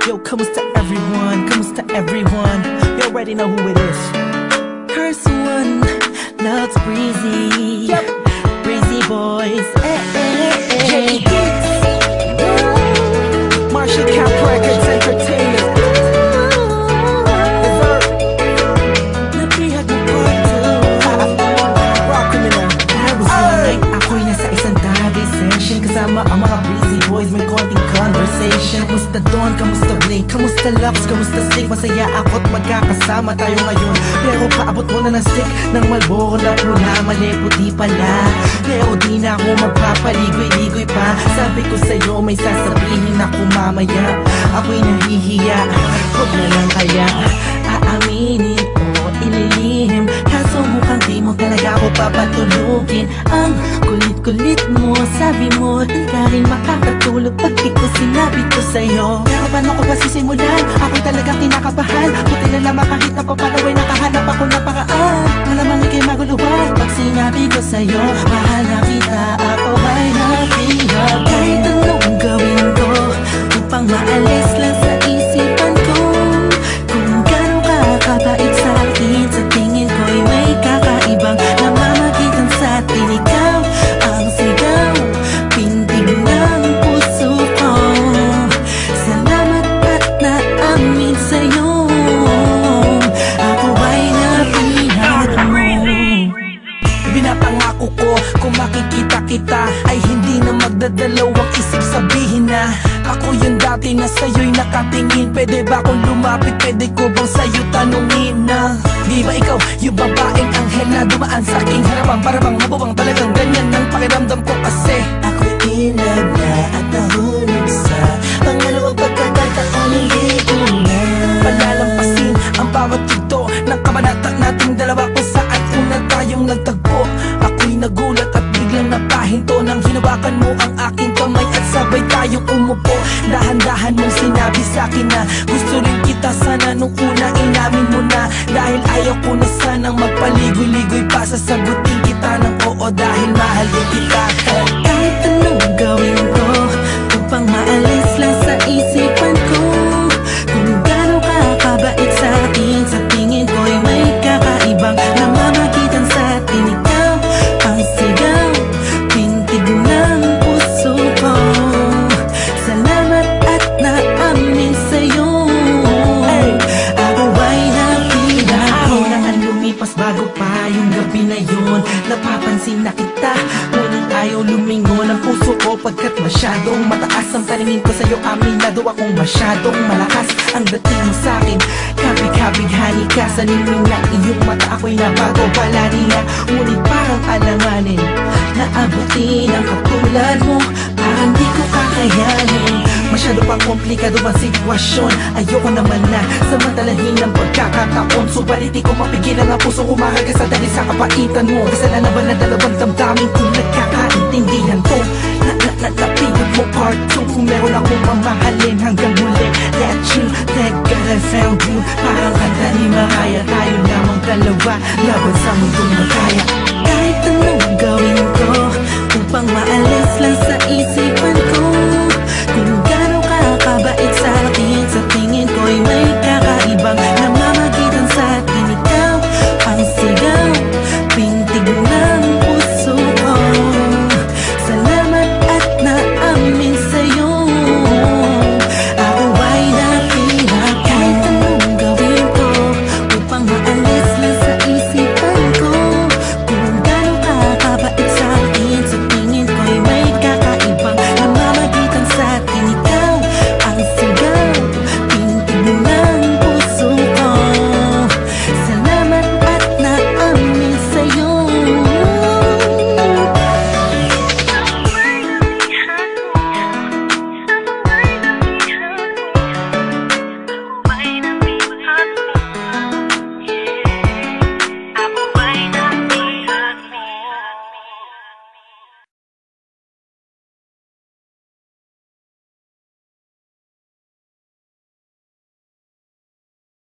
Yo, kamusta everyone? Kamusta everyone? You already know who it is. Curse one, loves Breezy. Yep. Breezy boys. Jay Hicks. Marshall Cap Records Entertainment. Napihag mo part 2. Rock criminal. There was one night ako'y nasa isang tabi session kasama ang mga Breezy boys, may konting conversation. Kamusta Don? Kamusta Blake? Kamusta Loves? Kamusta Stick? Masaya ako't magkakasama tayo ngayon. Pero paabot mo na ng stick ng Malboro na pula, mali puti pala. Pero di na ako magpapaligoy-ligoy pa. Sabi ko sa'yo may sasabihin ako mamaya. Ako'y nahihiya, huwag na lang kaya aaminin o ililihim. Kaso mukhang di mo talaga ako papatulugin. Ang kulit-kulit mo, sabi mo di ka rin makakatulog pag di ko sinabi ko sa'yo. Pero paano ko ba sisimulan? Ako'y talagang kinakabahan. Buti na lamang kahit napapanaway nakahanap ako ng paraan. Malamang ika'y maguluhan pag sinabi ko sa'yo mahal na kita, ako ay napihag. Kahit anong gawin ko upang maalis lang sa isipan ko kung gano'n ka kabait sa'kin. Sa tingin ko'y may kakaibang namamagitan sa atin. Ikaw ang sigaw, pintig ng puso ko. Salamat at naamin sa'yo, ako ay napihag mo. Binapangako ko kung makikita kita ay hindi na magdadalawang isip sabihin na ako yung dati na sa'yo'y nakatingin. Pwede ba akong lumapit? Pwede ko bang sa'yo tanungin na di ba ikaw yung babaeng anghel na dumaan sa aking harapan? Para bang mabubang talagang ganyan ang pakiramdam ko kasi ako'y inag na at nahulog sa pangalawang pagkakataon. Hindi ko na palalampasin ang bawat yugto ng kabanata nating dalawa kung saan una tayong nagtagpo. Ako'y nagulat at biglang napahinto nang hinawakan mo ang aking kamay at sabay tayong umupo. Dahan-dahan mong sinabi sa'kin na gusto rin kita sana nung una inamin mo na. Dahil ayaw ko na sanang magpaligoy-ligoy pa, sasagutin kita ng oo dahil mahal din kita. Kahit anong gawin ko upang maalis lang sa isipan ko kung gano'n ka kabait sa'kin. Sa tingin ko'y may kakaibang namamagitan sa atin. Ikaw ang sigaw, pintig ng puso ko. Salamat at naamin sa'yo, ako ay napihag mo. Nang lumipas bago pa yung gabi na yun, napapansin na kita, ngunit ayaw lumingon ang puso ko pagkat masyadong mataas ang paningin ko sa'yo. Aminado akong masyadong malakas ang dating mo sa'kin. Kabig-kabighani ka sa ningning ng iyong mata, ako'y nabago pala niya. Ngunit parang alanganin na abutin ang katulad mo, parang di ko kakayanin. Masyado pang komplikado ang sitwasyon, ayoko naman na samantalahin ang pagkakataon. Subalit di ko mapigilan ang puso umahaga sa dahil sa kapaitan mo. Kasalanan ba na dalawang damdamin kung nagkakaintindihan ko? Napihag mo part 2 kung meron akong mamahalin hanggang huli. Let you, thank God I found you. Parang kanta ni Mariah, tayo lamang dalawa laban sa mundong magkaya. Kahit anong gawin ko upang maalis lang sa isip